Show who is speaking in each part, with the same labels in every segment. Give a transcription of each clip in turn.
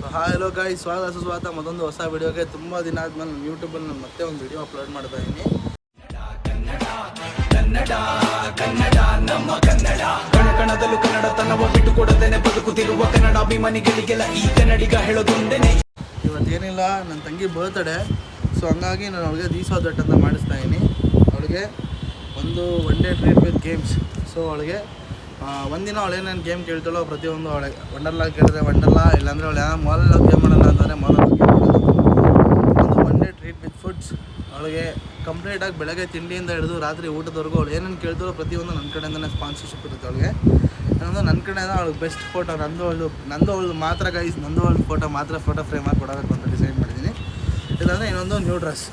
Speaker 1: So hello guys, ಸ್ವಾಗತ ಸುಸ್ವಾಗತ ಮತ್ತೊಂದು ಹೊಸ ವಿಡಿಯೋಗೆ. ತುಂಬ ದಿನ ಆದ್ಮೇಲೆ ನಾನು ಯೂಟ್ಯೂಬಲ್ಲಿ ನಾನು ಮತ್ತೆ ಒಂದು ವಿಡಿಯೋ ಅಪ್ಲೋಡ್ ಮಾಡ್ತಾ ಇದ್ದೀನಿ. ನಮ್ಮ ಕನ್ನಡ ಕಣಕಣದಲ್ಲೂ ಕನ್ನಡತನವ ಬಿಟ್ಟು ಕೊಡದೇನೆ ಬದುಕುತ್ತಿರುವ ಕನ್ನಡ ಅಭಿಮಾನಿಗಳಿಗೆಲ್ಲ ಈ ಕನ್ನಡಿಗ ಹೇಳೋದೊಂದೇನೆ. ಇವತ್ತೇನಿಲ್ಲ, ನನ್ನ ತಂಗಿ ಬರ್ತ್ಡೇ. ಸೊ ಹಂಗಾಗಿ ನಾನು ಅವಳಿಗೆ ದೀಸೋದಟ್ ಅಂತ ಮಾಡಿಸ್ತಾ ಇದ್ದೀನಿ. ಅವಳಿಗೆ ಒಂದು one day treat with games. So ಅವಳಿಗೆ ಒಂದಿನ ಅವಳೇನೇನು ಗೇಮ್ ಕೇಳ್ತಾಳೋ ಪ್ರತಿಯೊಂದು ಅವಳಿಗೆ ವಂಡರ್ಲಾ ಕೇಳಿದ್ರೆ ವಂಡರ್ಲಾ, ಇಲ್ಲಾಂದರೆ ಅವಳು ಯಾವ ಮಾಲಲ್ಲಿ ಗೇಮ್ ಮಾಡೋಣ ಅಂತಂದರೆ ಮಾಲಲ್ಲಿ ಗೇಮ್ ಮಾಡೋದು. ಒಂದು one day treat with foods. ಅವಳಿಗೆ ಕಂಪ್ಲೀಟಾಗಿ ಬೆಳಗ್ಗೆ ತಿಂಡಿಯಿಂದ ಹಿಡಿದು ರಾತ್ರಿ ಊಟದವರೆಗೂ ಅವಳು ಏನೇನು ಕೇಳ್ತಾರೋ ಪ್ರತಿಯೊಂದು ನನ್ನ ಕಡೆಯಿಂದನೇ ಸ್ಪಾನ್ಸರ್ಶಿಪ್ ಇರುತ್ತೆ ಅವಳಿಗೆ. ಇನ್ನೊಂದು ನನ್ನ ಕಡೆಯಿಂದ ಅವಳಿಗೆ ಬೆಸ್ಟ್ ಫೋಟೋ ನಂದು ಅವಳು ಮಾತ್ರ ಗೈಸ್, ನಂದು ಅವಳು ಫೋಟೋ ಫ್ರೇಮ್ ಆಗಿ ಕೊಡಬೇಕು ಅಂತ ಡಿಸೈಡ್ ಮಾಡಿದ್ದೀನಿ. ಇಲ್ಲಾಂದರೆ ಇನ್ನೊಂದು ನ್ಯೂ ಡ್ರೆಸ್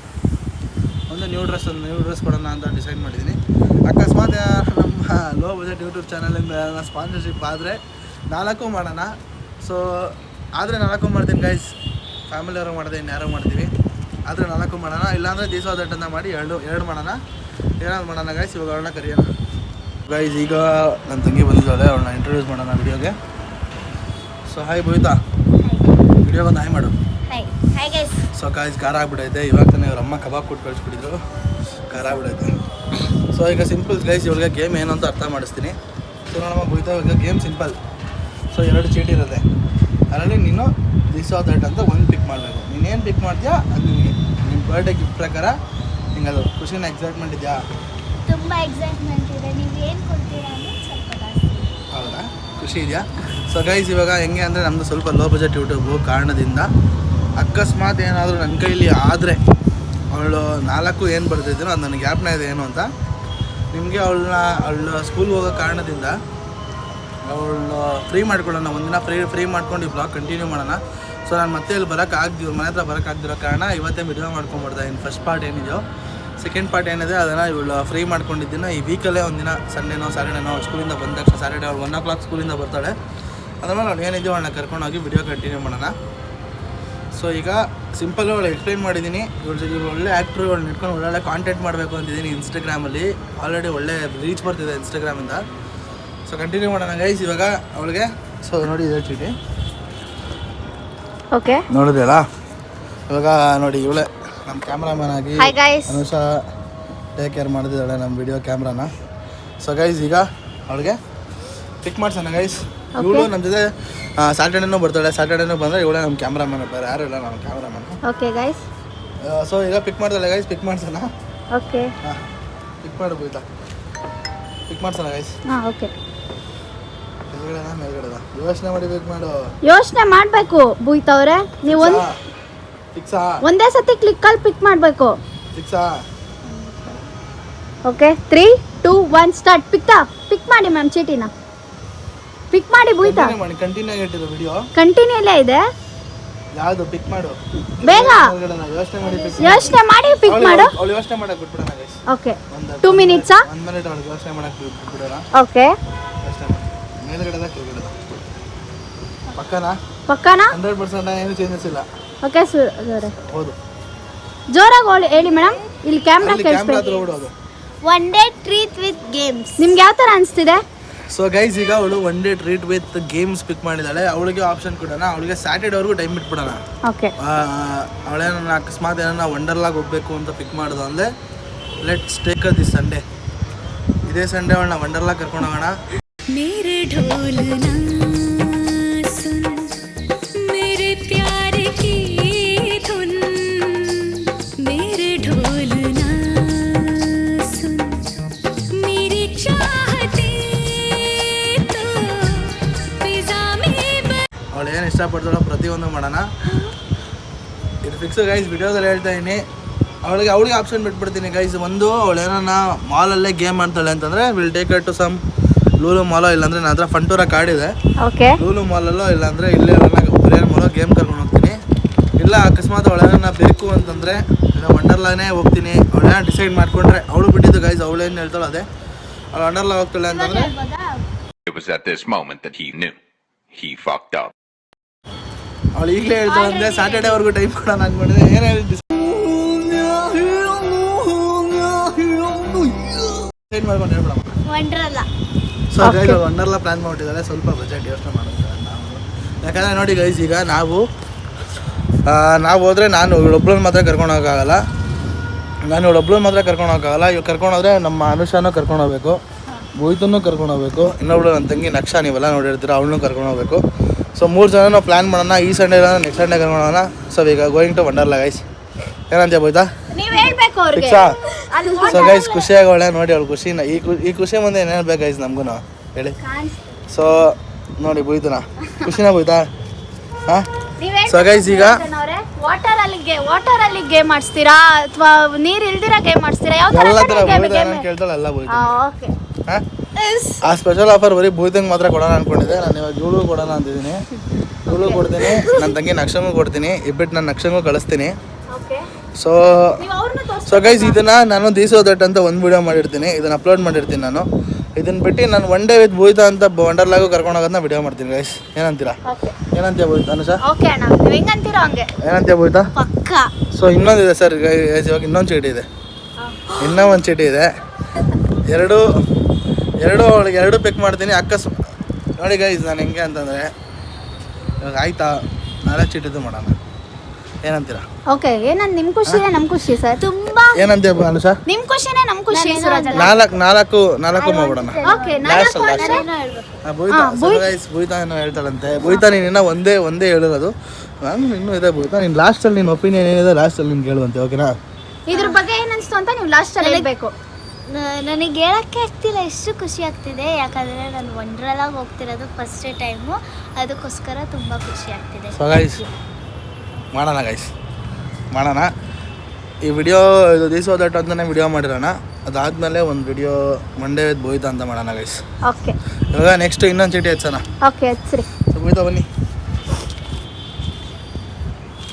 Speaker 1: ಕೊಡೋಣ ಅಂತ ಡಿಸೈಡ್ ಮಾಡಿದ್ದೀನಿ. ಅಕಸ್ಮಾತ್ ನಮ್ಮ ಲೋ ಬಜೆಟ್ ಯೂಟ್ಯೂಬ್ ಚಾನಲಿಂದ ಸ್ಪಾನ್ಸರ್ಶಿಪ್ ಆದರೆ 4 ಮಾಡೋಣ. ಸೊ ಆದರೆ 4 ಮಾಡ್ತೀನಿ ಗೈಸ್, ಫ್ಯಾಮಿಲಿಯವರು ಮಾಡಿದೆ, ಇನ್ಯಾರೋ ಮಾಡ್ತೀವಿ. ಆದರೆ 4 ಮಾಡೋಣ, ಇಲ್ಲಾಂದರೆ ದೀಸೋದಟ್ಟನ್ನು ಮಾಡಿ ಎರಡು ಮಾಡೋಣ. ಏನಾದ್ರು ಮಾಡೋಣ ಗೈಸ್. ಇವಾಗ ಅವಳನ್ನ ಕರೆಯೋಣ ಗೈಸ್. ಈಗ ನನ್ನ ತಂಗಿ ಬಂದಿದ್ದಾಳೆ, ಅವಳನ್ನ ಇಂಟ್ರೊಡ್ಯೂಸ್ ಮಾಡೋಣ ವಿಡಿಯೋಗೆ. ಸೊ ಹಾಯ್ ಭವಿತಾ, ವಿಡಿಯೋಗೊಂದು ಹಾಯ್ ಮಾಡು. ಸೊ ಗಾಯ್ಸ್, ಖಾರ ಆಗ್ಬಿಟ್ಟೈತೆ. ಇವಾಗ ತಾನೇ ಅವ್ರ ಅಮ್ಮ ಕಬಾಬ್ ಕೊಟ್ಟು ಕಳಿಸ್ಬಿಟ್ಟಿದ್ರು, ಖಾರ ಆಗ್ಬಿಟ್ಟೈತೆ. ಸೊ ಈಗ ಸಿಂಪಲ್ ಗೈಸ್, ಇವಳಿಗೆ ಗೇಮ್ ಏನು ಅಂತ ಅರ್ಥ ಮಾಡಿಸ್ತೀನಿ. ಸೊ ನೋಡಮ್ಮ ಭವಿತಾ, ಈಗ ಗೇಮ್ ಸಿಂಪಲ್. ಸೊ 2 ಚೀಟಿ ಇರುತ್ತೆ, ಅದರಲ್ಲಿ ನೀನು ದಿಸ್ ಆರ್ ದಟ್ ಅಂತ ಒಂದು ಪಿಕ್ ಮಾಡಬೇಕು. ನೀನೇನು ಪಿಕ್ ಮಾಡ್ತೀಯಾ ಅದು ನಿಮಗೆ ನಿಮ್ಮ ಬರ್ಡೇ ಗಿಫ್ಟ್ ಪ್ರಕಾರ ನಿಂಗೆ ಅದು ಖುಷಿನ ಎಕ್ಸೈಟ್ಮೆಂಟ್ ಇದೆಯಾ?
Speaker 2: ತುಂಬ ಎಕ್ಸೈಟ್ಮೆಂಟ್ ಇದೆ. ನೀವು ಏನು ಕೊಡ್ತೀರಾ ಅಂದರೆ ಸ್ವಲ್ಪ
Speaker 1: ಹೌದಾ, ಖುಷಿ ಇದೆಯಾ? ಸೊ ಗೈಸ್, ಇವಾಗ ಹೆಂಗೆ ಅಂದರೆ ನಮ್ಮದು ಸ್ವಲ್ಪ ಲೋ ಬಜೆಟ್ ಯೂಟ್ಯೂಬು ಕಾರಣದಿಂದ ಅಕಸ್ಮಾತ್ ಏನಾದರೂ ನನ್ನ ಕೈಲಿ ಆದರೆ ಅವಳು 4 ಏನು ಬರ್ತಿದ್ದೀನೋ ಅದು ನನಗೆ ಜ್ಞಾಪನ ಇದೆ ಏನು ಅಂತ. ನಿಮಗೆ ಅವಳ ಸ್ಕೂಲ್ಗೆ ಹೋಗೋ ಕಾರಣದಿಂದ ಅವಳು ಫ್ರೀ ಮಾಡ್ಕೊಳ್ಳೋಣ, ಒಂದಿನ ಫ್ರೀ ಮಾಡ್ಕೊಂಡು ಈ ಬ್ಲಾಗ್ ಕಂಟಿನ್ಯೂ ಮಾಡೋಣ. ಸೊ ನಾನು ಮತ್ತೆ ಇಲ್ಲಿ ಮನೆ ಹತ್ರ ಬರೋಕ್ಕಾಗ್ದಿರೋ ಕಾರಣ ಇವತ್ತೇ ವಿಡಿಯೋ ಮಾಡ್ಕೊಂಡ್ಬರ್ತಾ ಇನ್ನು ಫಸ್ಟ್ ಪಾರ್ಟ್ ಏನಿದೆಯೋ. ಸೆಕೆಂಡ್ ಪಾರ್ಟ್ ಏನಿದೆ ಅದನ್ನು ಇವಳು ಫ್ರೀ ಮಾಡ್ಕೊಂಡಿದ್ದೀನಿ. ಈ ವೀಕಲ್ಲೇ ಒಂದಿನ ಸಂಡೇನೋ ಸ್ಯಾಟರ್ಡೇನೋ ಸ್ಕೂಲಿಂದ ಬಂದ ತಕ್ಷಣ, ಸ್ಯಾಟರ್ಡೇ ಅವಳು 1 o'clock ಸ್ಕೂಲಿಂದ ಬರ್ತಾಳೆ. ಅದಾದ್ಮೇಲೆ ಅವ್ಳು ಏನಿದೆಯೋ ಅವಳನ್ನ ಕರ್ಕೊಂಡೋಗಿ ವಿಡಿಯೋ ಕಂಟಿನ್ಯೂ ಮಾಡೋಣ. ಸೊ ಈಗ ಸಿಂಪಲ್ ಅವಳು ಎಕ್ಸ್ಪ್ಲೈನ್ ಮಾಡಿದ್ದೀನಿ. ಇವಳು ಒಳ್ಳೆ ಆ್ಯಕ್ಟ್ರು, ಇವಳು ಇಟ್ಕೊಂಡು ಒಳ್ಳೊಳ್ಳೆ ಕಾಂಟೆಂಟ್ ಮಾಡಬೇಕು ಅಂತಿದ್ದೀನಿ ಇನ್ಸ್ಟಾಗ್ರಾಮಲ್ಲಿ. ಆಲ್ರೆಡಿ ಒಳ್ಳೆ ರೀಚ್ ಬರ್ತಿದೆ ಇನ್ಸ್ಟಾಗ್ರಾಮಿಂದ. ಸೊ ಕಂಟಿನ್ಯೂ ಮಾಡೋಣ ಗೈಸ್. ಇವಾಗ ಅವಳಿಗೆ ಸೊ ನೋಡಿ ಇದೆ ಚೀಟಿ,
Speaker 2: ಓಕೆ
Speaker 1: ನೋಡಿದ್ರಲ್ಲ. ಇವಾಗ ನೋಡಿ, ಇವಳೆ ನಮ್ಮ ಕ್ಯಾಮ್ರಾಮನ್ ಆಗಿ ಅನುಷಾ ಟೇಕ್ ಕೇರ್ ಮಾಡ್ತಿದ್ದಾಳೆ ನಮ್ಮ ವಿಡಿಯೋ ಕ್ಯಾಮ್ರಾನ. ಸೊ ಗೈಸ್, ಈಗ ಅವಳಿಗೆ ಪಿಕ್ ಮಾಡ್ಸೋಣ ಗೈಸ್. ಇವಳು ನಮ್ಮ ಜೊತೆ ಸ್ಯಾಟರ್ಡೇನೂ ಬರ್ತಾಳೆ. ಸ್ಯಾಟರ್ಡೇನೂ ಬಂದರೆ ಇವಳೆ ನಮ್ಮ ಕ್ಯಾಮ್ರಾಮನ್, ಬೇರೆ ಯಾರು ಇಲ್ಲ ನಮ್ಮ ಕ್ಯಾಮ್ರಾಮನ್.
Speaker 2: Okay guys.
Speaker 1: ಸೊ ಈಗ ಪಿಕ್ ಮಾಡ್ತಾಳೆ ಗೈಸ್, ಪಿಕ್ ಮಾಡ್ಸೋಣ.
Speaker 2: ಓಕೆ,
Speaker 1: ಹಾಂ ಪಿಕ್ ಮಾಡು ಭವಿತಾ, ಪಿಕ್ ಮಾಡ್ಸೋಣ ಗೈಸ್.
Speaker 2: ಹಾಂ ಓಕೆ.
Speaker 1: ಮೇಲ್ಗಡೆದ ಯೋಚನೆ ಮಾಡಿ ಪಿಕ್ ಮಾಡು.
Speaker 2: ಯೋಚನೆ ಮಾಡಬೇಕು ಭೂಯ್ತವ್ರೆ. ನೀವು
Speaker 1: ಫಿಕ್ಸಾ?
Speaker 2: ಒಂದೇ ಸತಿ ಕ್ಲಿಕ್ಕಲ್ಲಿ ಪಿಕ್ ಮಾಡಬೇಕು.
Speaker 1: ಫಿಕ್ಸಾ?
Speaker 2: Okay, 3, 2, 1 start. ಪಿಕ್ ಮಾಡಿ ಮ್ಯಾಮ್, ಚೀಟಿನ ಪಿಕ್ ಮಾಡಿ ಭೂಯ್ತಾ.
Speaker 1: ಕಂಟಿನ್ಯೂ ಆಗಿಟ್ಟಿರೋ ವಿಡಿಯೋ
Speaker 2: ಕಂಟಿನ್ಯೂ ಇಲ್ಲೇ ಇದೆ.
Speaker 1: ಯಾವುದು ಪಿಕ್ ಮಾಡು
Speaker 2: ಬೇಗ ಯೋಚನೆ ಮಾಡಿ ಪಿಕ್ ಮಾಡು.
Speaker 1: ಅವಳು ಯೋಚನೆ ಮಾಡಕ್ಕೆ ಬಿಟ್ಬಿಡೋಣ ಗೈಸ್.
Speaker 2: Okay, 2 minutes.
Speaker 1: 1 minute ಅವಳು ಯೋಚನೆ ಮಾಡಕ್ಕೆ ಬಿಟ್ಬಿಡೋಣ.
Speaker 2: ಓಕೆ,
Speaker 1: ಯೋಚನೆ ಮಾಡಿ. ಮೇಲ್ಗಡೆದ ಕೆಳಗಡೆದ ಪಕ್ಕನಾ? 100% ಏನು ಚೇಂಜಸ್ ಇಲ್ಲ.
Speaker 2: ಓಕೆ ಸರ್,
Speaker 1: ಹೌದು,
Speaker 2: ಜೋರಾಗಿ ಹೇಳಿ ಮೇಡಮ್. ಇಲ್ಲಿ ಕ್ಯಾಮ್ರಾ
Speaker 1: ಹತ್ರ ಓಡೋದು.
Speaker 2: One day treat with games ನಿಮ್ಗೆ ಯಾವ ಥರ ಅನಿಸ್ತಿದೆ?
Speaker 1: ಸೊ ಗೈಸ್, ಈಗ ಅವಳು one day treat with games pick ಮಾಡಿದ್ದಾಳೆ. ಅವಳಿಗೆ ಆಪ್ಷನ್ ಕೊಡೋಣ, ಅವಳಿಗೆ ಸ್ಯಾಟರ್ಡೇವರೆಗೂ ಟೈಮ್ ಬಿಟ್ಬಿಡೋಣ.
Speaker 2: ಓಕೆ,
Speaker 1: ಅವಳೇನ ಅಕಸ್ಮಾತ್ ಏನಾರ ವಂಡರ್ಲಾಗ್ ಹೋಗ್ಬೇಕು ಅಂತ ಪಿಕ್ ಮಾಡೋದು ಅಂದರೆ ಲೆಟ್ಸ್ ಟೇಕ್ ದಿಸ್ ಸಂಡೇ. ಇದೇ ಸಂಡೇ ಅವಳನ್ನ ವಂಡರ್ಲಾಗ್ ಕರ್ಕೊಂಡು ಹೋಗೋಣ.
Speaker 3: मेरे ढोल ना सुन, मेरे प्यार की धुन, मेरे ढोल ना सुन, मेरी चाहते तो पिज़्ज़ा में
Speaker 1: ಅವಳು ಏನು ಇಷ್ಟಪಡ್ತಾಳೋ ಪ್ರತಿಯೊಂದು ಮಾಡೋಣ. ಇದು ಫಿಕ್ಸ್ ಗೈಸ್, ವಿಡಿಯೋದಲ್ಲಿ ಹೇಳ್ತಾ ಇದ್ದೀನಿ. ಅವಳಿಗೆ ಆಪ್ಷನ್ ಬಿಟ್ಬಿಡ್ತೀನಿ ಗೈಸ್. ಒಂದು, ಅವಳು ಏನಾನ ಮಾಲಲ್ಲೇ ಗೇಮ್ ಮಾಡ್ತಾಳೆ ಅಂತಂದರೆ will take to some Lulu ಮಾಲೋ, ಇಲ್ಲಾಂದರೆ ನನ್ನ ಹತ್ರ ಫಂಟೂರ ಕಾರ್ಡ್ ಇದೆ.
Speaker 2: ಓಕೆ,
Speaker 1: ಲೂಲು ಮಾಲಲ್ಲೋ ಇಲ್ಲಾಂದರೆ ಇಲ್ಲೇ ಬಿರಿಯಾನಿ ಮಾಲೋ ಗೇಮ್ ಕರ್ಕೊಂಡು ಹೋಗ್ತೀನಿ. ಇಲ್ಲ ಅಕಸ್ಮಾತ್ ಅವಳೇನ ಬೇಕು ಅಂತಂದರೆ ಇಲ್ಲ ವಂಡರ್ಲಾನೇ ಹೋಗ್ತೀನಿ. ಅವಳೇನ ಡಿಸೈಡ್ ಮಾಡಿಕೊಂಡ್ರೆ, ಅವಳು ಬಿಟ್ಟಿದ್ದು ಗೈಸ್, ಅವಳೇನು ಹೇಳ್ತಾಳೆ ಅದೇ. ಅವಳು ವಂಡರ್ಲಾ ಹೋಗ್ತಾಳೆ ಅಂತಂದರೆ
Speaker 4: It was at this moment that he knew he fucked up.
Speaker 1: ಅವಳು ಈಗಲೇ ಹೇಳ್ತಾಳೆ ಅಂದರೆ ಸ್ಯಾಟರ್ಡೇವರೆಗೂ ಟೈಮ್ ಕೊಡೋಣ ಅಂದ್ಕೊಂಡಿದ್ದೆ. ಏನು ಹೇಳಿ ಡಿಸೈಡ್ ಮಾಡ್ಕೊಂಡು ಹೇಳ್ಬಿಡಮ್ಮ.
Speaker 2: Wonderla.
Speaker 1: So guys, Wonderla plan ಮಾಡಿದ್ದಾರೆ. ಸ್ವಲ್ಪ ಬಜೆಟ್ ಯೋಚನೆ ಮಾಡೋದು ನಾವು. ಯಾಕಂದರೆ ನೋಡಿ ಗೈಸ್, ಈಗ ನಾವು ಹೋದರೆ ನಾನು ಇವಳೊಬ್ಳನ್ನ ಮಾತ್ರ ಕರ್ಕೊಂಡು ಹೋಗೋಕ್ಕಾಗಲ್ಲ. ಇವಾಗ ಕರ್ಕೊಂಡೋದ್ರೆ ನಮ್ಮ ಅನುಷಾನೂ ಕರ್ಕೊಂಡು ಹೋಗ್ಬೇಕು, ಭೂಯ್ತನೂ ಕರ್ಕೊಂಡು ಹೋಗ್ಬೇಕು, ಇನ್ನೊಬ್ಳು ನನ್ನ ತಂಗಿ ನಕ್ಷಾ, ನೀವೆಲ್ಲ ನೋಡಿರ್ತೀರ, ಅವಳನ್ನೂ ಕರ್ಕೊಂಡು ಹೋಗ್ಬೇಕು. ಸೊ 3 ಜನ ನಾವು ಪ್ಲ್ಯಾನ್ ಮಾಡೋಣ. ಈ ಸಂಡೇ ಇಲ್ಲ ನೆಕ್ಸ್ಟ್ ಸಂಡೇ ಕರ್ಕೊಂಡು ಹೋಗೋಣ. ಸೊ ಈಗ ಗೋಯಿಂಗ್ ಟು ವಂಡರ್ಲಾ ಗೈಸ್. ಏನಂತೀಯ ಭೂಯ್ತಾ?
Speaker 2: ನೀವು ಹೇಳ್ಬೇಕು ಅವ್ರಿಗೆ.
Speaker 1: ಫಿಕ್ಸಾ? ಸೊ ಗೈಸ್ ಖುಷಿಯಾಗವಳೆ ನೋಡಿ ಅವಳು ಖುಷಿನ. ಈ ಖುಷಿ ಮುಂದೆ ಏನು ಹೇಳ್ಬೇಕು ಗೈಸ್ ನಮಗೂ ಹೇಳಿ. ಸೊ ನೋಡಿ ಭೂಯ್ತನ ಖುಷಿನ ಭೂಯ್ತಾ? ಹಾಂ. ಸೊ ಗೈಸ್ ಈಗ
Speaker 2: ವಾಟರ್ ಅಲ್ಲಿ ಗೇಮ್ ಆಡಿಸ್ತೀರಾ ಅಥವಾ ನೀರ್ ಇಲ್ದಿರ ಗೇಮ್ ಆಡಿಸ್ತೀರಾ? ಯಾವ
Speaker 1: ಎಲ್ಲ ಥರ
Speaker 2: ತರ
Speaker 1: ಭೂಯ್ತಾ ನಾನು ಕೇಳ್ತಾಳೆ ಎಲ್ಲ ಭೂಯ್ತಾ.
Speaker 2: ಓಕೆ.
Speaker 1: ಹಾಂ, ಆ ಸ್ಪೆಷಲ್ ಆಫರ್ ಬರೀ ಭೂಯ್ತಂಗೆ ಮಾತ್ರ ಕೊಡೋಣ ಅಂದ್ಕೊಂಡಿದ್ದೆ. ನಾನು ಇವಾಗ ಇವಳು ಕೊಡೋಣ ಅಂತಿದ್ದೀನಿ. ಇವಳು ಕೊಡ್ತೀನಿ, ನನ್ನ ತಂಗಿ ನಕ್ಷಂಗೂ ಕೊಡ್ತೀನಿ, ಇಬ್ಬಿಟ್ಟು ನಾನು ನಕ್ಷಂಗೂ ಕಳಿಸ್ತೀನಿ.
Speaker 2: ಓಕೆ.
Speaker 1: ಸೊ ಗೈಸ್ ಇದನ್ನು ನಾನು ದೀಸೋ ದಟ್ ಅಂತ ಒಂದು ವಿಡಿಯೋ ಮಾಡಿರ್ತೀನಿ, ಇದನ್ನು ಅಪ್ಲೋಡ್ ಮಾಡಿರ್ತೀನಿ ನಾನು. ಇದನ್ನು ಬಿಟ್ಟು ನಾನು ಒನ್ ಡೇ ವಿತ್ ಭೂಯ್ತಾ ಅಂತ ವಂಡರ್ಲಾಗೂ ಕರ್ಕೊಂಡು ಹೋಗೋದನ್ನ ವಿಡಿಯೋ ಮಾಡ್ತೀನಿ ಗೈಸ್. ಏನಂತೀರಾ? ಏನಂತೀಯ ಭೂಯ್ತಾ? ಅನುಷಾ
Speaker 2: ಓಕೆ ಅಣ್ಣ, ನೀವು ಹೆಂಗಂತೀರೋ ಹಂಗೆ.
Speaker 1: ಏನಂತೀಯ ಭೂಯ್ತಾ?
Speaker 2: ಪಕ್ಕ.
Speaker 1: ಸೊ ಇನ್ನೊಂದಿದೆ ಸರ್ ಗೈಸ್, ಇವಾಗ ಇನ್ನೊಂದು ಚೀಟಿ ಇದೆ, ಇನ್ನೂ ಒಂದು ಚೀಟಿ ಇದೆ. ಎರಡು ಅವಳಿಗೆ 2 ಪಿಕ್ ಮಾಡ್ತೀನಿ. ನೋಡಿ ಗೈಸ್ ನಾನು ಹೆಂಗೆ ಅಂತಂದರೆ, ಇವಾಗ ಆಯ್ತಾ 4 ಚೀಟಿದು ಮಾಡೋಣ. ಏನಂತೀರಾ?
Speaker 2: ಓಕೆ. ಏನಂತ ನಿಮ್ಮ ಖುಷಿನೇ ನಮ್ಮ ಖುಷಿ ಸರ್. ತುಂಬಾ
Speaker 1: ಏನಂತೀಯ ಅನುಷಾ?
Speaker 2: ನಿಮ್ಮ ಖುಷಿನೇ ನಮ್ಮ ಖುಷಿ.
Speaker 1: ನಾಲ್ಕು ಮಾಡ್ಬಿಡೋಣ.
Speaker 2: ಓಕೆ.
Speaker 1: ಭೂಯ್ತಾ ಏನೋ ಹೇಳ್ತಾಳಂತೆ. ಭೂಯ್ತಾ ನೀನು ಇನ್ನೂ ಒಂದೇ ಹೇಳಿರೋದು, ನಾನು ಇನ್ನೂ ಇದೆ ಭೂಯ್ತಾ. ನೀನು ಲಾಸ್ಟಲ್ಲಿ ನಿನ್ನ ಒಪಿನಿಯನ್ ಏನಿದೆ ಲಾಸ್ಟಲ್ಲಿ ನೀನು ಕೇಳುವಂತೆ, ಓಕೆನಾ?
Speaker 2: ಇದ್ರ ಬಗ್ಗೆ ಏನನ್ಸ್ತು ಅಂತ ನೀವು ಲಾಸ್ಟಲ್ಲಿ ಹೇಳ್ಬೇಕು.
Speaker 5: ನನಗೆ ಹೇಳೋಕ್ಕೆ ಆಗ್ತಿಲ್ಲ, ಎಷ್ಟು ಖುಷಿ ಆಗ್ತಿದೆ. ಯಾಕಂದರೆ ನಾನು ವಂಡರ್ಲಾಗೆ ಹೋಗ್ತಿರೋದು ಫಸ್ಟ್ ಟೈಮು, ಅದಕ್ಕೋಸ್ಕರ ತುಂಬ ಖುಷಿ ಆಗ್ತಿದೆ.
Speaker 1: ಸೊ ಗೈಸ್ ಮಾಡೋಣ. ಈ ವಿಡಿಯೋ ಇದು ದೀಸೋ ದಟ್ ಅಂತಲೇ ವಿಡಿಯೋ ಮಾಡಿರೋಣ. ಅದಾದಮೇಲೆ ಒಂದು ವಿಡಿಯೋ ಮಂಡೇ ವಿತ್ ಭೂಯ್ತಾ ಅಂತ ಮಾಡೋಣ ಗೈಸ್.
Speaker 2: ಓಕೆ.
Speaker 1: ಇವಾಗ ನೆಕ್ಸ್ಟ್ ಇನ್ನೊಂದು ಚೀಟಿ ಹಚ್ಚೋಣ.
Speaker 2: ಓಕೆ ಹಚ್ಚ್ರಿ.
Speaker 1: ಸೊ ಭೂಯ್ತಾ ಬನ್ನಿ.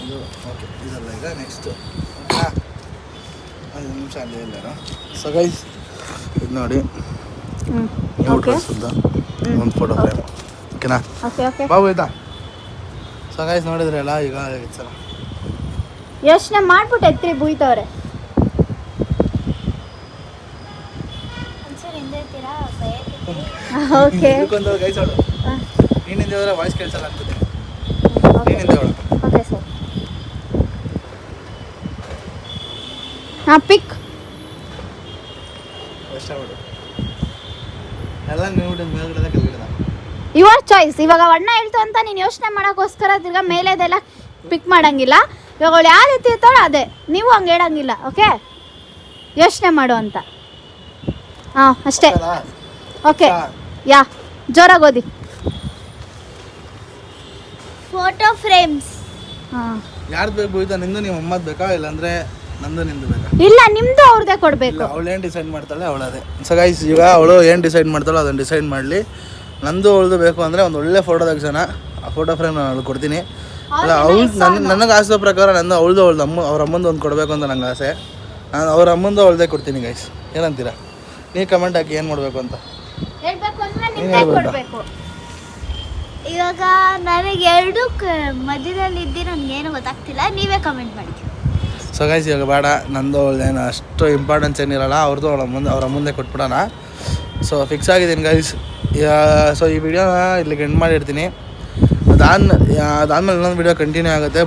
Speaker 1: ಇದು ಓಕೆ, ಇದಲ್ಲ ಈಗ ನೆಕ್ಸ್ಟ್. ಒಂದು ನಿಮಿಷ ಅಲ್ಲಿ ಇಲ್ಲ. ಸೊ ಗೈಸ್ ಇದು ನೋಡಿ,
Speaker 2: ಓಕೆ.
Speaker 1: ಒಂದು ಫೋಟೋ ಫ್ರೇಮ್, ಓಕೆನಾ?
Speaker 2: ಓಕೆ.
Speaker 1: ಬಾ ಭೂಯ್ತಾ. ಸೊ ಗೈಸ್ ನೋಡಿದ್ರಲ್ಲ, ಈಗ ಸಲ
Speaker 2: ಯೋಚನೆ ಮಾಡ್ಬಿಟ್ಟು ಎತ್ರಿ ಭೂಯ್ತವ್ರೆ.
Speaker 5: ಒಂದ್ಸರಿ ಹಿಂದೆ ಇರ್ತೀರಾ? ಭಯಕ್ಕೆ
Speaker 2: ಓಕೆ.
Speaker 1: ಗೈಸ್ ಅವಳು ನೀನಿಂದ ಹೋದ್ರೆ ವಾಯ್ಸ್ ಕೇಳಿಸಲ್ಲ ಅನ್ಸುತ್ತೆ. ನೀನಿಂದ ಹೇಳು.
Speaker 2: Okay sir. ಹಾಂ, ಪಿಕ್
Speaker 1: ಇಷ್ಟ ಮಾಡು. ಎಲ್ಲ ನೀವು ಮೇಲ್ಗಡೆ ಕೆಳಗಡೆ.
Speaker 2: Your choice. ಇವಾಗ ಅಣ್ಣ ಹೇಳ್ತು ಅಂತ ನೀನು ಯೋಚನೆ ಮಾಡೋಕ್ಕೋಸ್ಕರ ತಿರ್ಗಾ ಮೇಲೆದೆಲ್ಲ ಪಿಕ್ ಮಾಡಂಗಿಲ್ಲ. ಇವಾಗ ಅವಳು ಯಾವ ರೀತಿ ಇರ್ತಾಳೋ ಅದೇ, ನೀವು ಹಂಗೆ ಹೇಳಂಗಿಲ್ಲ. ಓಕೆ, ಯೋಚನೆ ಮಾಡು ಅಂತ. ಹಾಂ ಅಷ್ಟೇ. ಓಕೆ. ಯಾ ಜೋರಾಗಿ ಓದಿ.
Speaker 5: Photo frames.
Speaker 2: ಹಾಂ.
Speaker 1: ಯಾರ್ದು ಬೇಕು ಭೂಯ್ತಾ? ನಿಂದು ನಿಮ್ಮ ಅಮ್ಮದು ಬೇಕಾ ಇಲ್ಲಾಂದ್ರೆ ನಂದು ನಿಂದು ಬೇಕಾ?
Speaker 2: ಇಲ್ಲ, ನಿಮ್ಮದು ಅವ್ರದ್ದೇ ಕೊಡಬೇಕು.
Speaker 1: ಅವಳು ಏನು ಡಿಸೈಡ್ ಮಾಡ್ತಾಳೆ ಅವಳದೇ. ಸೊ ಗೈಸ್ ಈಗ ಅವಳು ಏನು ಡಿಸೈಡ್ ಮಾಡ್ತಾಳೋ ಅದನ್ನು ಡಿಸೈಡ್ ಮಾಡಲಿ. ನಂದು ಅವಳದು ಬೇಕು ಅಂದರೆ ಒಂದು ಒಳ್ಳೆ ಫೋಟೋ ತೆಗ್ಸೋಣ. ಆ ಫೋಟೋ ಫ್ರೇಮ್ ನಾನು ಅವಳು ಕೊಡ್ತೀನಿ. ಅಲ್ಲ ನನಗೆ ಆಸೆ ಪ್ರಕಾರ ನಂದು ಅವಳದು ಅವ್ರ ಅಮ್ಮಂದು ಒಂದು ಕೊಡಬೇಕು ಅಂತ ನಂಗೆ ಆಸೆ. ನಾನು ಅವ್ರ ಅಮ್ಮಂದು ಅವಳದೇ ಕೊಡ್ತೀನಿ ಗೈಸ್. ಏನಂತೀರಾ? ನೀವು ಕಮೆಂಟ್ ಹಾಕಿ ಏನು ಮಾಡಬೇಕು ಅಂತ.
Speaker 2: ಹೇಳ್ಬೇಕು ಅಂದ್ರೆ
Speaker 1: ನೀನು
Speaker 2: ನಿಮ್ಮದೇ
Speaker 1: ಹೇಳ್ಬೇಕಾ?
Speaker 2: ಕೊಡಬೇಕು.
Speaker 5: ಇವಾಗ ನನಗೆ ಎರಡೂ ಮಧ್ಯದಲ್ಲಿ ಇದ್ದು ನನಗೇನು ಗೊತ್ತಾಗ್ತಿಲ್ಲ, ನೀವೇ ಕಮೆಂಟ್ ಮಾಡಿ.
Speaker 1: ಸೊ ಗೈಸ್ ಇವಾಗ ಬೇಡ, ನಂದು ಅವಳದೇನು ಅಷ್ಟು ಇಂಪಾರ್ಟೆನ್ಸ್ ಏನಿರಲ್ಲ, ಅವ್ರದ್ದು ಅವ್ರ ಮುಂದೆ ಕೊಟ್ಬಿಡೋಣ. ಸೊ ಫಿಕ್ಸ್ ಆಗಿದ್ದೀನಿ ಗೈಸ್. ಸೊ ಈ ವಿಡಿಯೋನ ಇಲ್ಲಿಗೆ ಎಂಡ್ ಮಾಡಿರ್ತೀನಿ. ಅದಾದ್ಮೇಲೆ ಇನ್ನೊಂದು ವಿಡಿಯೋ ಕಂಟಿನ್ಯೂ ಆಗುತ್ತೆ,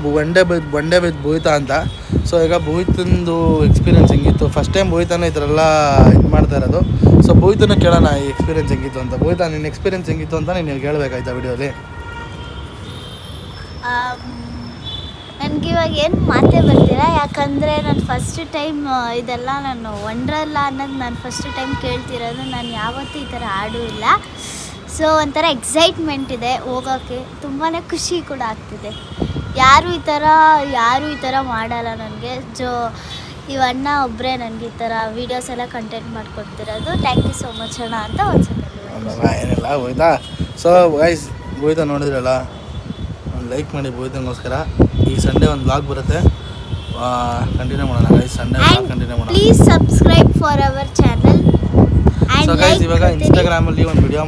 Speaker 1: ಒನ್ ಡೇ ವಿತ್ ಭೂಯ್ತಾ ಅಂತ. ಸೊ ಈಗ ಭೂಯ್ತಂದು ಎಕ್ಸ್ಪೀರಿಯನ್ಸ್ ಹೆಂಗಿತ್ತು, ಫಸ್ಟ್ ಟೈಮ್ ಭೂಯ್ತಾನ ಈ ಥರ ಎಲ್ಲ ಇದು ಮಾಡ್ತಾ ಇರೋದು. ಸೊ ಭೂಯ್ತನ ಕೇಳೋಣ ಈ ಎಕ್ಸ್ಪೀರಿಯನ್ಸ್ ಹೆಂಗಿತ್ತು ಅಂತ. ಭೂಯ್ತಾ ನಿನ್ನ ಎಕ್ಸ್ಪೀರಿಯನ್ಸ್ ಹೆಂಗಿತ್ತು ಅಂತ ನೀನು ಹೇಳ್ಬೇಕಾಯ್ತಾ ವಿಡಿಯೋಲಿ?
Speaker 5: ನನಗಿವಾಗ ಏನು ಮಾತೇ ಬರ್ತೀರಾ, ಯಾಕಂದರೆ ನಾನು ಫಸ್ಟ್ ಟೈಮ್ ಇದೆಲ್ಲ ನಾನು ವಂಡರ್ಲಾ ಅನ್ನೋದು ನಾನು ಫಸ್ಟ್ ಟೈಮ್ ಕೇಳ್ತಿರೋದು. ನಾನು ಯಾವತ್ತೂ ಈ ಥರ ಆಡೂ ಇಲ್ಲ. ಸೊ ಒಂಥರ ಎಕ್ಸೈಟ್ಮೆಂಟ್ ಇದೆ ಹೋಗೋಕ್ಕೆ, ತುಂಬಾ ಖುಷಿ ಕೂಡ ಆಗ್ತಿದೆ. ಯಾರೂ ಈ ಥರ ಮಾಡಲ್ಲ ನನಗೆ. ಇವಣ್ಣ ಒಬ್ಬರೇ ನನಗೆ ಈ ಥರ ವೀಡಿಯೋಸ್ ಎಲ್ಲ ಕಂಟೆಂಟ್ ಮಾಡ್ಕೊಡ್ತಿರೋದು. ಥ್ಯಾಂಕ್ ಯು ಸೋ ಮಚ್ ಅಣ್ಣ ಅಂತ ಒಂದು ಸೆಕೆಂಡ್.
Speaker 1: ಏನಿಲ್ಲ ಭೂಯ್ತಾ. ಸೊ ಗೈಸ್ ಭೂಯ್ತಾ ನೋಡಿದ್ರಲ್ಲ, ಒಂದು ಲೈಕ್ ಮಾಡಿ ಭೂಯ್ತಂಗೋಸ್ಕರ. ಈ ಸಂಡೇ ಒಂದು ವ್ಲಾಗ್ ಬರುತ್ತೆ, ಕಂಟಿನ್ಯೂ ಮಾಡೋಣ ಗೈಸ್. ಸಂಡೇ ಕಂಟಿನ್ಯೂ ಮಾಡೋಣ.
Speaker 5: Please subscribe for our channel.
Speaker 1: So guys ಇವಾಗ ಇನ್ಸ್ಟಾಗ್ರಾಮಲ್ಲಿ ಒಂದು ವಿಡಿಯೋ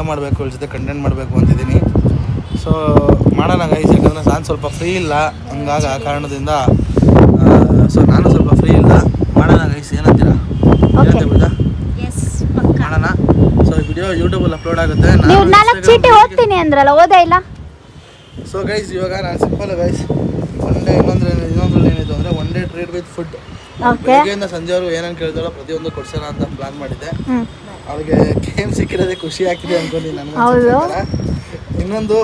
Speaker 1: ಮಾಡಬೇಕು, ಅವ್ರ ಜೊತೆ ಕಂಟೆಂಟ್ ಮಾಡಬೇಕು ಅಂತಿದ್ದೀನಿ. ಸೊ ಮಾಡೋಣ ಗೈಸ್, ಯಾಕಂದರೆ ನಾನು ಸ್ವಲ್ಪ ಫ್ರೀ ಇಲ್ಲ, ಹಂಗಾಗಿ ಆ ಕಾರಣದಿಂದ. ಸೊ ನಾನು ಸ್ವಲ್ಪ ಫ್ರೀ ಇಲ್ಲ, ಮಾಡೋಣ ಗೈಸ್. ಏನಂತೀರಾ?
Speaker 5: ಎಸ್
Speaker 1: ಮಾಡೋಣ. ಸೊ ವಿಡಿಯೋ ಯೂಟ್ಯೂಬಲ್ಲಿ ಅಪ್ಲೋಡ್ ಆಗುತ್ತೆ.
Speaker 2: ನೀವು 4 ಚೀಟಿ ಓದ್ತೀನಿ ಅಂದ್ರಲ್ಲ, ಓದೇ ಇಲ್ಲ?
Speaker 1: ಸೊ ಗೈಸ್ ಇವಾಗ ನಾನು ಸಿಂಪಲ್ ಗೈಸ್ ಒನ್ ಡೇ ಇನ್ನೊಂದ್ರಲ್ಲಿ ಏನಿತ್ತು ಅಂದರೆ one day treat with food
Speaker 2: okay
Speaker 1: ಬೆಳಗ್ಗೆಯಿಂದ ಸಂಜೆವರೆಗೂ ಏನೇನು ಕೇಳ್ತಾರೋ ಪ್ರತಿಯೊಂದು ಕೊಡ್ಸೋಣ ಅಂತ ಪ್ಲಾನ್ ಮಾಡಿದ್ದೆ. ಅವಳಿಗೆ ಗೇಮ್ ಸಿಕ್ಕಿರೋದೇ ಖುಷಿ ಆಗ್ತಿದೆ ಅನ್ಕೊಂಡು
Speaker 2: ಹೌದು.
Speaker 1: ಇನ್ನೊಂದು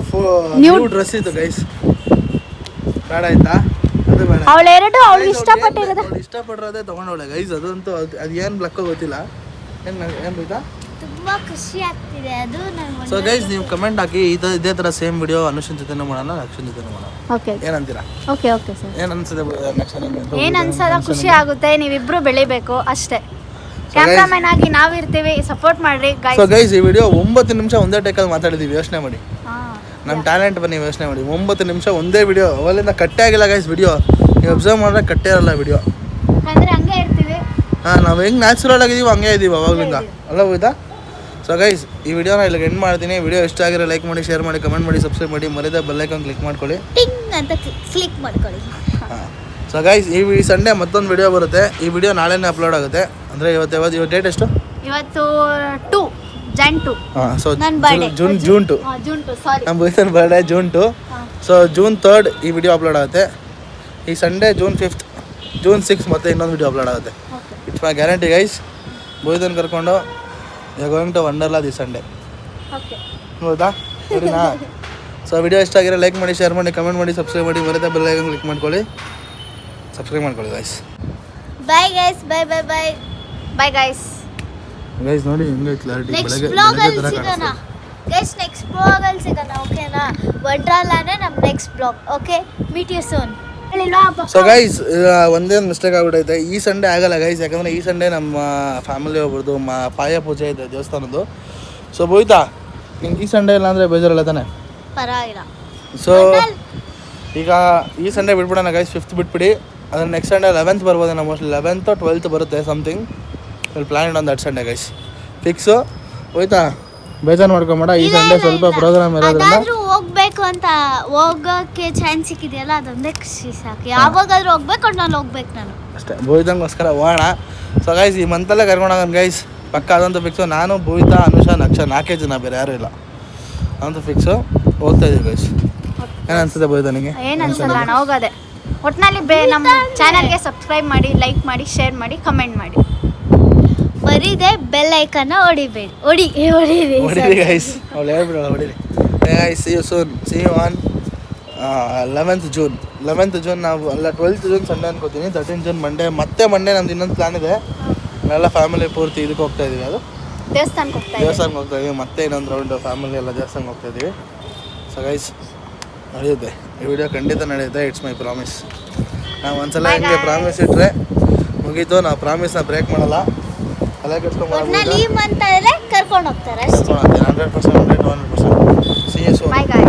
Speaker 1: ನ್ಯೂ ಡ್ರೆಸ್ ಇತ್ತು ಗೈಸ್, ಬೇಡ ಆಯ್ತಾ? ಅದು ಬೇಡ.
Speaker 2: ಅವಳೆರಡು ಅವಳು ಇಷ್ಟಪಟ್ಟಿರೋದು
Speaker 1: ಅವಳು ಇಷ್ಟಪಟ್ಟಿರೋದೇ ತೊಗೊಂಡವಳೆ ಗೈಸ್. ಅದಂತೂ ಅದು ಏನು ಬ್ಲಕ್ಕೋ ಗೊತ್ತಿಲ್ಲ. ಏನು ಬೇಕಾ?
Speaker 5: ತುಂಬ ಖುಷಿ ಆಗ್ತಿದೆ ಅದು.
Speaker 1: ಸೊ ಗೈಸ್ ನೀವು ಕಮೆಂಟ್ ಹಾಕಿ ಇದೇ ಥರ ಸೇಮ್ ವಿಡಿಯೋ ಅನುಷನ್ ಜೊತೆನೂ ಮಾಡೋಣ, ಅಕ್ಷನ್ ಜೊತೆನೂ ಮಾಡೋಣ.
Speaker 2: ಓಕೆ
Speaker 1: ಏನಂತೀರಾ?
Speaker 2: Okay okay sir.
Speaker 1: ಏನು ಅನ್ಸುತ್ತೆ
Speaker 2: ಏನು ಅನ್ಸೋದ ಖುಷಿ ಆಗುತ್ತೆ. ನೀವಿಬ್ರು ಬೆಳಿಬೇಕು ಅಷ್ಟೇ. ಕ್ಯಾಮ್ರಾಮನ್ ಆಗಿ ನಾವಿರ್ತೀವಿ, ಸಪೋರ್ಟ್ ಮಾಡ್ರಿ
Speaker 1: ಸೊ ಗೈಸ್ ಈ ವಿಡಿಯೋ 9 ನಿಮಿಷ ಒಂದೇ ಟೇಕಲ್ಲಿ ಮಾತಾಡಿದ್ದೀವಿ. ಯೋಚನೆ ಮಾಡಿ, ನಮ್ಮ ಟ್ಯಾಲೆಂಟ್ ಬನ್ನಿ ಯೋಚನೆ ಮಾಡಿ. 9 ನಿಮಿಷ ಒಂದೇ ವಿಡಿಯೋ, ಅವಲ್ಲಿಂದ ಕಟ್ಟೆ ಆಗಿಲ್ಲ ಗೈಸ್ ವಿಡಿಯೋ. ನೀವು ಅಬ್ಸರ್ವ್ ಮಾಡಿದ್ರೆ ಕಟ್ಟೆ ಇರಲ್ಲ ವಿಡಿಯೋ.
Speaker 2: ಅಂದ್ರೆ ಹಂಗೆ ಇರ್ತೀವಿ.
Speaker 1: ಹಾಂ, ನಾವು ಹೆಂಗೆ ನ್ಯಾಚುರಲ್ ಆಗಿದ್ದೀವಿ ಹಂಗೆ ಇದ್ದೀವಿ ಅವಾಗಲಿಂದ, ಅಲ್ಲ ಹೋಯ್ತಾ? ಸೊ ಗೈಸ್ ಈ ವಿಡಿಯೋನ ಇಲ್ಲಿಗೆ ಎಂಡ್ ಮಾಡ್ತೀನಿ. ವಿಡಿಯೋ ಇಷ್ಟ ಆಗಿರೋ ಲೈಕ್ ಮಾಡಿ, ಶೇರ್ ಮಾಡಿ, ಕಮೆಂಟ್ ಮಾಡಿ, ಸಬ್ಸ್ಕ್ರೈಬ್ ಮಾಡಿ, ಮರಿದ ಬೆಲ್ ಐಕಾನ್ ಕ್ಲಿಕ್ ಮಾಡ್ಕೊಳ್ಳಿ,
Speaker 5: ಟಿಂಗ್ ಅಂತ ಕ್ಲಿಕ್ ಮಾಡ್ಕೊಳ್ಳಿ.
Speaker 1: ಹಾಂ. ಸೊ ಗೈಸ್ ಈ ಸಂಡೇ ಮತ್ತೊಂದು ವಿಡಿಯೋ ಬರುತ್ತೆ. ಈ ವಿಡಿಯೋ ನಾಳೆನೇ ಅಪ್ಲೋಡ್ ಆಗುತ್ತೆ. ಅಂದರೆ ಇವತ್ತು ಡೇಟ್ ಎಷ್ಟು?
Speaker 2: ಇವತ್ತು 2 Jan 2.
Speaker 1: ಹಾಂ. ಸೊ
Speaker 5: ನನ್ನ birthday.
Speaker 1: ಜೂನ್ 2
Speaker 2: June 2 ಸಾರಿ.
Speaker 1: ನಮ್ಮ Bison birthday June 2. So June 3 ಈ ವಿಡಿಯೋ ಅಪ್ಲೋಡ್ ಆಗುತ್ತೆ. ಈ ಸಂಡೇ June 5, June 6 ಮತ್ತೆ ಇನ್ನೊಂದು ವಿಡಿಯೋ ಅಪ್ಲೋಡ್ ಆಗುತ್ತೆ. It's my guarantee guys. ಬೋಯ್ದನ್ ಕರ್ಕೊಂಡು going to Wonderla the Sunday.
Speaker 2: Okay
Speaker 1: ಹೌದಾ? ಸರಿನಾ? ಸೊ ವಿಡಿಯೋ ಇಷ್ಟ ಆಗಿರೋ ಲೈಕ್ ಮಾಡಿ, ಶೇರ್ ಮಾಡಿ, ಕಮೆಂಟ್ ಮಾಡಿ, ಸಬ್ಸ್ಕ್ರೈಬ್ ಮಾಡಿ, ಮರಿದ ಬೆಲ್ ಐಕಾನ್ ಕ್ಲಿಕ್ ಮಾಡ್ಕೊಳ್ಳಿ, ಸಬ್ಸ್ಕ್ರೈಬ್ ಮಾಡ್ಕೊಳ್ಳಿ ಗೈಸ್.
Speaker 5: ಬಾಯ್ ಗೈಸ್, ಬಾಯ್ ಬಾಯ್ ಬಾಯ್
Speaker 2: ಬಾಯ್ ಗೈಸ್.
Speaker 1: ಗೈಸ್ ನೋಡಿ ಹೆಂಗೆ ಕ್ಲಾರಿಟಿ.
Speaker 5: ನೆಕ್ಸ್ಟ್ ಬ್ಲಾಗಲ್ಲಿ ಸಿಗೋಣ ಗೈಸ್. ನೆಕ್ಸ್ಟ್ ಬ್ಲಾಗಲ್ಲಿ ಸಿಗೋಣ, ಓಕೆನಾ? ವಂಡರ್ಲಾನೇ ನಮ್ಮ next blog. Okay, meet you soon.
Speaker 1: So guys ಒಂದೇ ಒಂದು ಮಿಸ್ಟೇಕ್ ಆಗ್ಬಿಟ್ಟೈತೆ. ಈ ಸಂಡೇ ಆಗಲ್ಲ ಗೈಸ್, ಯಾಕಂದರೆ ಈ ಸಂಡೇ ನಮ್ಮ ಫ್ಯಾಮಿಲಿ ಒಬ್ರದ್ದು ಪಾಯ ಪೂಜೆ ಇದೆ ದೇವಸ್ಥಾನದ್ದು. ಸೊ ಬೋಯ್ತಾ ನಿಂಗೆ ಈ ಸಂಡೇ ಇಲ್ಲ ಅಂದರೆ ಬೇಜಾರಲ್ಲ ತಾನೆ?
Speaker 5: ಪರವಾಗಿಲ್ಲ.
Speaker 1: ಸೊ ಈಗ ಈ ಸಂಡೇ ಬಿಟ್ಬಿಡೋಣ ಗೈಸ್. 5th ಬಿಟ್ಬಿಡಿ. ಅದನ್ನು ನೆಕ್ಸ್ಟ್ ಸಂಡೇ 11th ಬರ್ಬೋದೇನೋ, ಮೋಸ್ಟ್ಲಿ 11th or 12th ಬರುತ್ತೆ something. Will plan it on that Sunday guys. Fix ಹೋಯ್ತಾ? ಬೇಜಾರು ಮಾಡ್ಕೊಂಬೇಡ. ಈ ಸಂಡೇ ಸ್ವಲ್ಪ ಪ್ರೋಗ್ರಾಮ್ ಇರೋದ್ರಿಂದ
Speaker 5: ಅದಾದ್ರೂ ಹೋಗ್ಬೇಕು ಅಂತ ಹೋಗೋಕ್ಕೆ ಚಾನ್ಸ್ ಸಿಕ್ಕಿದೆಯಲ್ಲ, ಅದೊಂದೇ ಖುಷಿ ಸಾಕು. ಯಾವಾಗಾದ್ರೂ ಹೋಗ್ಬೇಕು, ನಾನು ಹೋಗ್ಬೇಕು ನಾನು
Speaker 1: ಅಷ್ಟೇ. ಬೋಯ್ದಂಗೋಸ್ಕರ ಹೋಗೋಣ. ಸೊ ಗೈಸ್ ಈ ಮಂತಲ್ಲೇ ಕರ್ಕೊಂಡೋಗೋಣ ಗೈಸ್, ಪಕ್ಕ ಅದಂತೂ ಫಿಕ್ಸು. ನಾನು ಬೋಯ್ತಾ, ಅನುಷಾ, ನಕ್ಷ 4 ಜನ, ಬೇರೆ ಯಾರೂ ಇಲ್ಲ. ಅದಂತೂ ಫಿಕ್ಸು. ಹೋಗ್ತಾ ಇದೀವಿ ಗೈಸ್. ಏನು ಅನ್ಸುತ್ತೆ ಬೋಯ್ತಾ ನಿಮಗೆ?
Speaker 2: ಏನು ಅನ್ಸಲ್ಲ ಅಣ್ಣ, ಹೋಗೋದೆ. ಒಟ್ಟಿನಲ್ಲಿ ನಮ್ಮ ಚಾನಲ್ಗೆ ಸಬ್ಸ್ಕ್ರೈಬ್ ಮಾಡಿ, ಲೈಕ್ ಮಾಡಿ, ಶೇರ್ ಮಾಡಿ, ಕಮೆಂಟ್ ಮಾಡಿ.
Speaker 5: ಬರೀದೆ ಬೆಲ್ ಐಕನ್ನ ಹೊಡಿಬೇಡಿ.
Speaker 1: ಹೊಡಿರಿ ಗೈಸ್. ಅವಳು ಹೇಳ್ಬಿಡೋಲ್ಲ, ಹೊಡಿರಿ guys. See you soon. See you on 11th June. 11th June ನಾವು ಅಲ್ಲ 12th June ಸಂಡೇ ಅನ್ಕೋತೀನಿ. 13th June Monday. ಮತ್ತೆ ಮಂಡೇ ನಮ್ದು ಇನ್ನೊಂದು ಪ್ಲಾನ್ ಇದೆ. ನಾವೆಲ್ಲ ಫ್ಯಾಮಿಲಿ ಪೂರ್ತಿ ಇದಕ್ಕೆ ಹೋಗ್ತಾ ಇದೀವಿ. ಅದು
Speaker 2: ದೇವಸ್ಥಾನಕ್ಕೆ
Speaker 1: ಹೋಗ್ತಾ ಇದೀವಿ. ಮತ್ತೆ ಇನ್ನೊಂದು ರೌಂಡ್ ಫ್ಯಾಮಿಲಿ ಎಲ್ಲ ದೇವಸ್ಥಾನಕ್ಕೆ ಹೋಗ್ತಾ ಇದೀವಿ. ಸೊ ಗೈಸ್ ನಡೆಯುತ್ತೆ ಈ ವಿಡಿಯೋ, ಖಂಡಿತ ನಡೆಯುತ್ತೆ. It's my promise. ನಾವು ಒಂದ್ಸಲ ಹಿಂಗೆ ಪ್ರಾಮಿಸ್ ಇಟ್ಟರೆ ಮುಗೀತು. ನಾವು ಪ್ರಾಮಿಸ್ನ ಬ್ರೇಕ್ ಮಾಡಲ್ಲ. ಅಲ್ಲ
Speaker 5: ಒಟ್ನಲ್ಲಿ ಈ ಮಂತ್ ಕರ್ಕೊಂಡು ಹೋಗ್ತಾರೆ ಅಷ್ಟೇ.
Speaker 1: 100%. See you soon.
Speaker 2: Bye guys.